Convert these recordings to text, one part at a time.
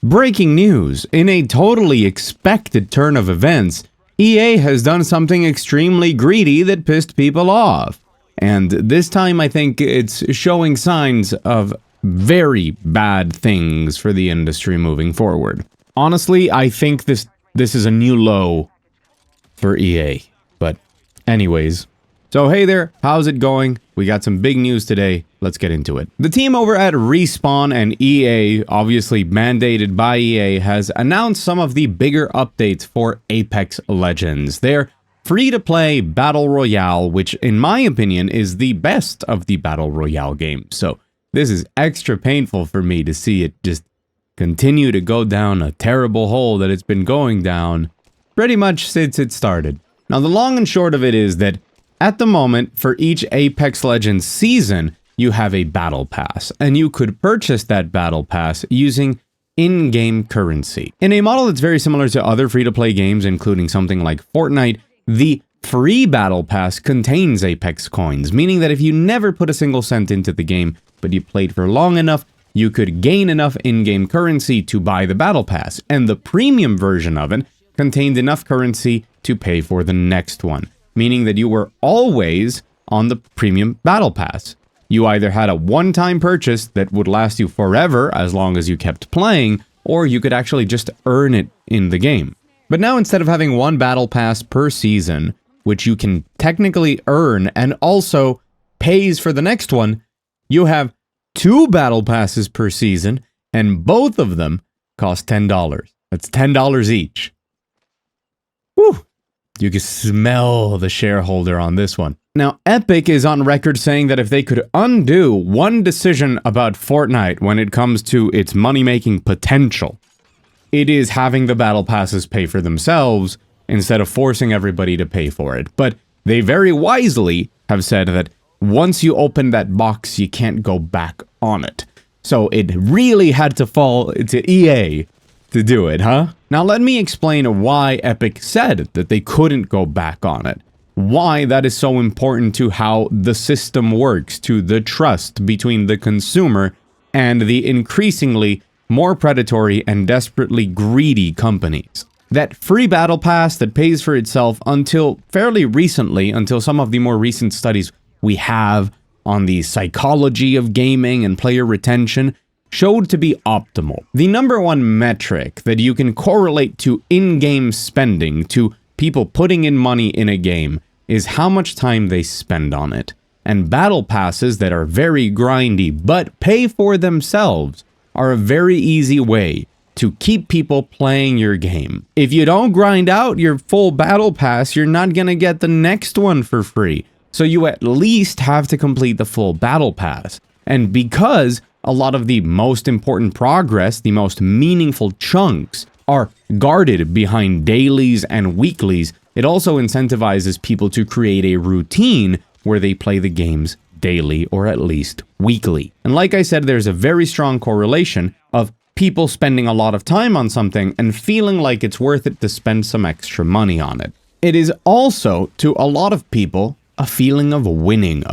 Breaking news! In a totally expected turn of events, EA has done something extremely greedy that pissed people off. And this time I think it's showing signs of very bad things for the industry moving forward. Honestly, I think this is a new low for EA. But anyways. So hey there, how's it going? We got some big news today. Let's get into it. The team over at Respawn and EA, obviously mandated by EA, has announced some of the bigger updates for Apex Legends. Their free-to-play Battle Royale, which in my opinion is the best of the Battle Royale games. So this is extra painful for me to see it just continue to go down a terrible hole that it's been going down pretty much since it started. Now the long and short of it is that at the moment, for each Apex Legends season, you have a battle pass, and you could purchase that battle pass using in-game currency. In a model that's very similar to other free-to-play games, including something like Fortnite, the free battle pass contains Apex coins, meaning that if you never put a single cent into the game, but you played for long enough, you could gain enough in-game currency to buy the battle pass, and the premium version of it contained enough currency to pay for the next one, meaning that you were always on the premium battle pass. You either had a one-time purchase that would last you forever as long as you kept playing, or you could actually just earn it in the game. But now instead of having one battle pass per season, which you can technically earn and also pays for the next one, you have 2 battle passes per season, and both of them cost $10. That's $10 each. Whew. You can smell the shareholder on this one. Now, Epic is on record saying that if they could undo one decision about Fortnite when it comes to its money-making potential, it is having the battle passes pay for themselves instead of forcing everybody to pay for it. But they very wisely have said that once you open that box, you can't go back on it. So it really had to fall to EA to do it, huh? Now let me explain why Epic said that they couldn't go back on it. Why that is so important to how the system works, to the trust between the consumer and the increasingly more predatory and desperately greedy companies. That free battle pass that pays for itself until fairly recently, until some of the more recent studies we have on the psychology of gaming and player retention, showed to be optimal. The number one metric that you can correlate to in-game spending, to people putting in money in a game, is how much time they spend on it. And battle passes that are very grindy but pay for themselves are a very easy way to keep people playing your game. If you don't grind out your full battle pass, you're not gonna get the next one for free. So you at least have to complete the full battle pass. And because a lot of the most important progress, the most meaningful chunks, are guarded behind dailies and weeklies, it also incentivizes people to create a routine where they play the games daily or at least weekly. And like I said, there's a very strong correlation of people spending a lot of time on something and feeling like it's worth it to spend some extra money on it. It is also, to a lot of people, a feeling of winning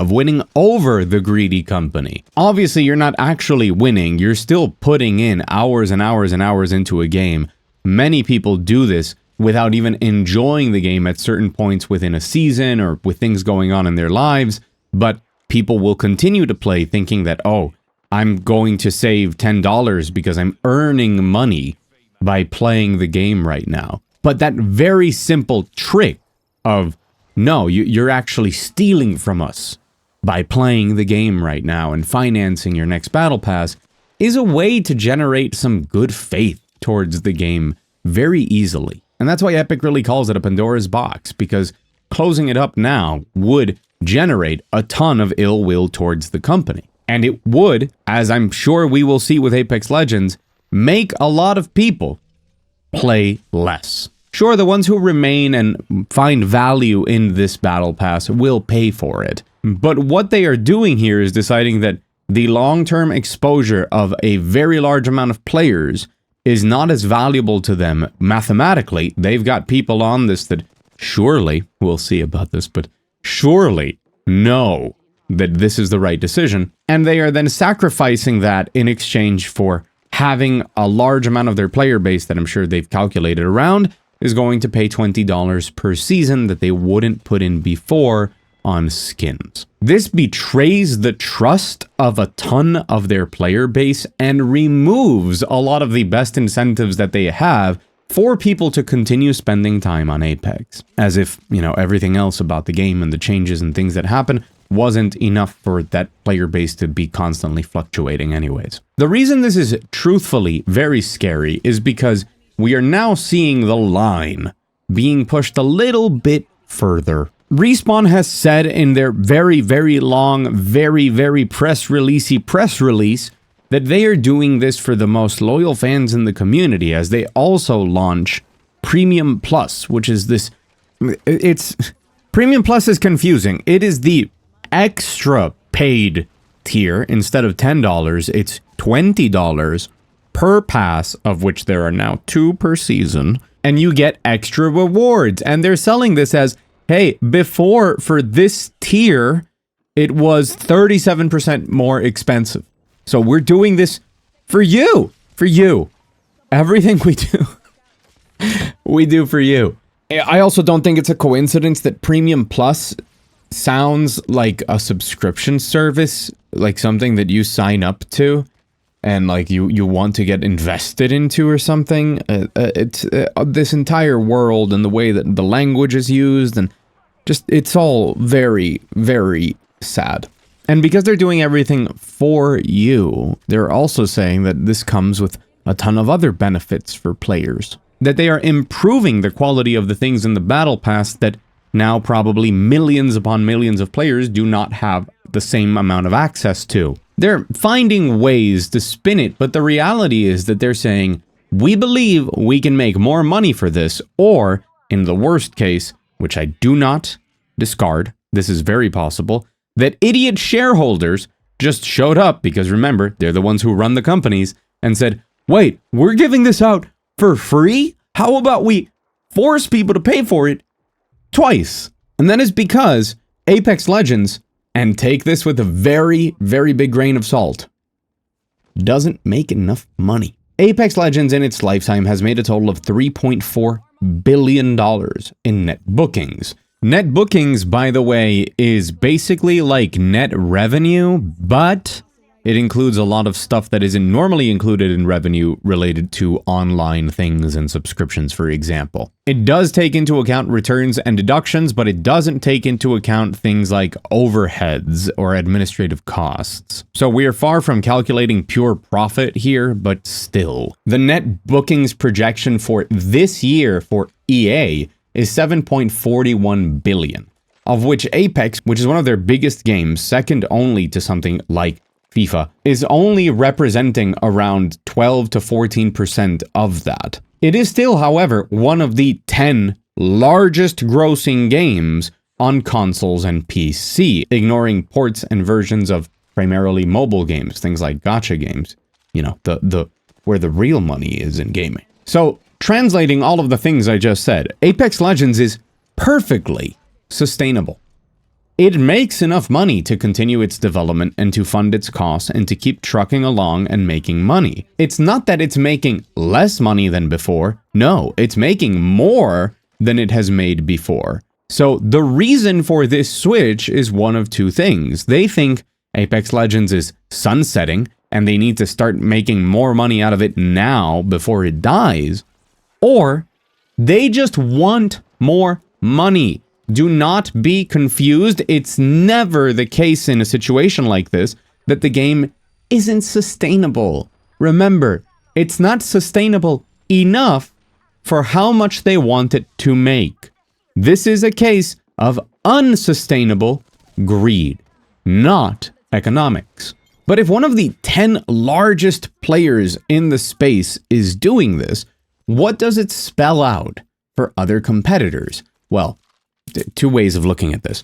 over the greedy company. Obviously, you're not actually winning, you're still putting in hours and hours and hours into a game. Many people do this without even enjoying the game at certain points within a season or with things going on in their lives, but people will continue to play thinking that, oh, I'm going to save $10 because I'm earning money by playing the game right now. But that very simple trick of, no, you're actually stealing from us by playing the game right now and financing your next battle pass, is a way to generate some good faith towards the game very easily. And that's why Epic really calls it a Pandora's box, because closing it up now would generate a ton of ill will towards the company. And it would, as I'm sure we will see with Apex Legends, make a lot of people play less. Sure, the ones who remain and find value in this battle pass will pay for it. But what they are doing here is deciding that the long-term exposure of a very large amount of players is not as valuable to them mathematically. They've got people on this that surely, we'll see about this, but surely know that this is the right decision. And they are then sacrificing that in exchange for having a large amount of their player base that I'm sure they've calculated around is going to pay $20 per season that they wouldn't put in before on skins. This betrays the trust of a ton of their player base and removes a lot of the best incentives that they have for people to continue spending time on Apex. As if, everything else about the game and the changes and things that happen wasn't enough for that player base to be constantly fluctuating anyways. The reason this is truthfully very scary is because we are now seeing the line being pushed a little bit further. Respawn has said in their very, very long, very, very press release that they are doing this for the most loyal fans in the community, as they also launch Premium Plus, which is this... Premium Plus is confusing. It is the extra paid tier. Instead of $10, it's $20 per pass, of which there are now 2 per season, and you get extra rewards. And they're selling this as, hey, before, for this tier, it was 37% more expensive. So we're doing this for you. For you. Everything we do, we do for you. I also don't think it's a coincidence that Premium Plus sounds like a subscription service, like something that you sign up to and like you want to get invested into or something. It's this entire world and the way that the language is used, and just it's all very, very sad. And because they're doing everything for you, they're also saying that this comes with a ton of other benefits for players. That they are improving the quality of the things in the Battle Pass that now probably millions upon millions of players do not have the same amount of access to. They're finding ways to spin it, but the reality is that they're saying, we believe we can make more money for this, or, in the worst case, which I do not discard, this is very possible, that idiot shareholders just showed up, because remember, they're the ones who run the companies, and said, wait, we're giving this out for free? How about we force people to pay for it twice? And that is because Apex Legends, and take this with a very, very big grain of salt, doesn't make enough money. Apex Legends in its lifetime has made a total of $3.4 billion in net bookings. Net bookings, by the way, is basically like net revenue, but it includes a lot of stuff that isn't normally included in revenue related to online things and subscriptions, for example. It does take into account returns and deductions, but it doesn't take into account things like overheads or administrative costs. So we are far from calculating pure profit here, but still. The net bookings projection for this year for EA is $7.41 billion, of which Apex, which is one of their biggest games, second only to something like FIFA, is only representing around 12 to 14% of that. It is still, however, one of the 10 largest grossing games on consoles and PC, ignoring ports and versions of primarily mobile games, things like gacha games, where the real money is in gaming. So, translating all of the things I just said, Apex Legends is perfectly sustainable. It makes enough money to continue its development and to fund its costs and to keep trucking along and making money. It's not that it's making less money than before. No, it's making more than it has made before. So the reason for this switch is one of two things. They think Apex Legends is sunsetting and they need to start making more money out of it now before it dies, or they just want more money. Do not be confused. It's never the case in a situation like this that the game isn't sustainable. Remember, it's not sustainable enough for how much they want it to make. This is a case of unsustainable greed, not economics. But if one of the 10 largest players in the space is doing this, what does it spell out for other competitors? Well, two ways of looking at this.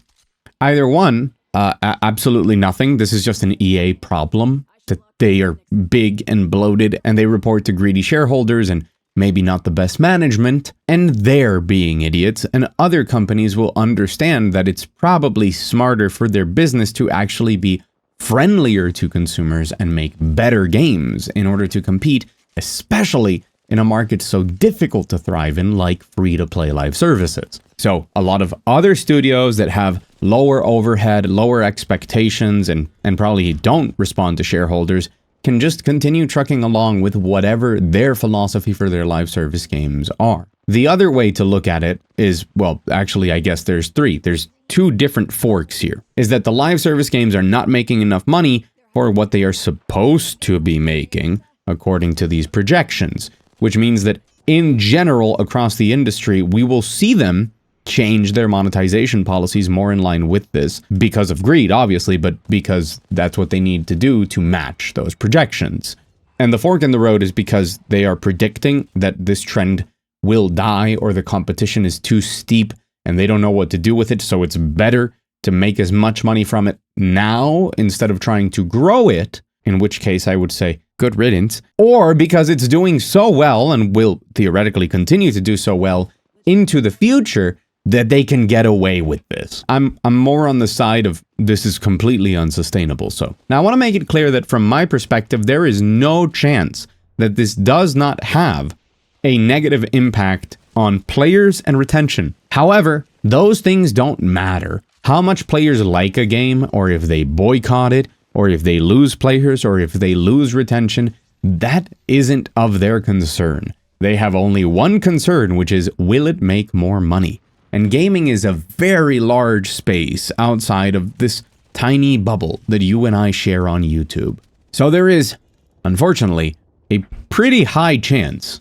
Either one, absolutely nothing. This is just an EA problem, that they are big and bloated and they report to greedy shareholders and maybe not the best management, and they're being idiots, and other companies will understand that it's probably smarter for their business to actually be friendlier to consumers and make better games in order to compete, especially in a market so difficult to thrive in like free-to-play live services. So a lot of other studios that have lower overhead, lower expectations, and probably don't respond to shareholders can just continue trucking along with whatever their philosophy for their live service games are. The other way to look at it is, well, actually, I guess there's three. There's two different forks here. Is that the live service games are not making enough money for what they are supposed to be making, according to these projections, which means that in general, across the industry, we will see them change their monetization policies more in line with this because of greed, obviously, but because that's what they need to do to match those projections. And the fork in the road is because they are predicting that this trend will die or the competition is too steep and they don't know what to do with it, so it's better to make as much money from it now instead of trying to grow it, in which case I would say good riddance, or because it's doing so well and will theoretically continue to do so well into the future that they can get away with this. I'm more on the side of this is completely unsustainable. So now I want to make it clear that from my perspective, there is no chance that this does not have a negative impact on players and retention. However, those things don't matter. How much players like a game, or if they boycott it, or if they lose players, or if they lose retention, that isn't of their concern. They have only one concern, which is, will it make more money? And gaming is a very large space outside of this tiny bubble that you and I share on YouTube. So there is, unfortunately, a pretty high chance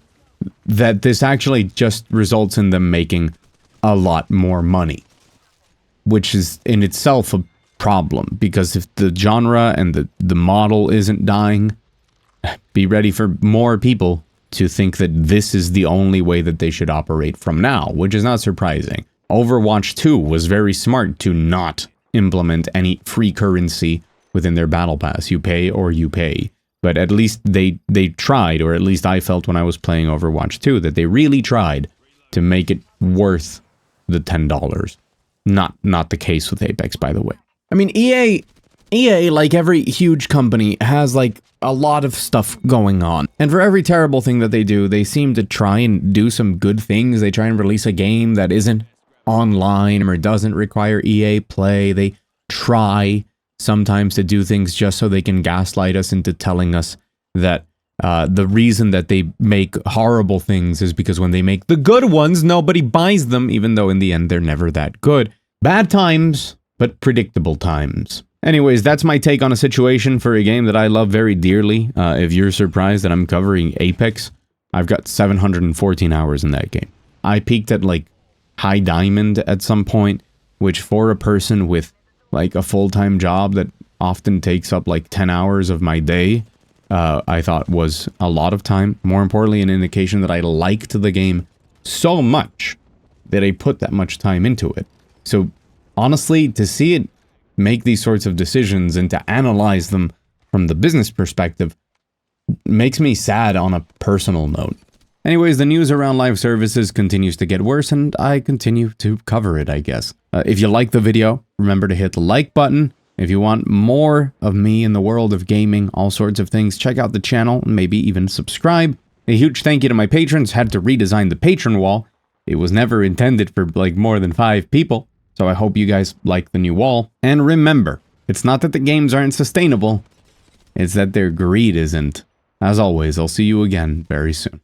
that this actually just results in them making a lot more money, which is in itself a problem, because if the genre and the model isn't dying, be ready for more people to think that this is the only way that they should operate from now, which is not surprising. Overwatch 2 was very smart to not implement any free currency within their battle pass. You pay or you pay. But at least they tried, or at least I felt when I was playing Overwatch 2, that they really tried to make it worth the $10. Not the case with Apex, by the way. I mean, EA, like every huge company, has like a lot of stuff going on. And for every terrible thing that they do, they seem to try and do some good things. They try and release a game that isn't online or doesn't require EA Play. They try sometimes to do things just so they can gaslight us into telling us that the reason that they make horrible things is because when they make the good ones, nobody buys them, even though in the end they're never that good. Bad times, but predictable times. Anyways, that's my take on a situation for a game that I love very dearly. If you're surprised that I'm covering Apex, I've got 714 hours in that game. I peaked at like high diamond at some point, which for a person with like a full-time job that often takes up like 10 hours of my day, I thought was a lot of time. More importantly, an indication that I liked the game so much that I put that much time into it. So honestly, to see it make these sorts of decisions and to analyze them from the business perspective makes me sad on a personal note. Anyways, the news around live services continues to get worse, and I continue to cover it, I guess. If you like the video, remember to hit the like button. If you want more of me in the world of gaming, all sorts of things, check out the channel, maybe even subscribe. A huge thank you to my patrons. Had to redesign the patron wall. It was never intended for like more than 5 people. So I hope you guys like the new wall. And remember, it's not that the games aren't sustainable, it's that their greed isn't. As always, I'll see you again very soon.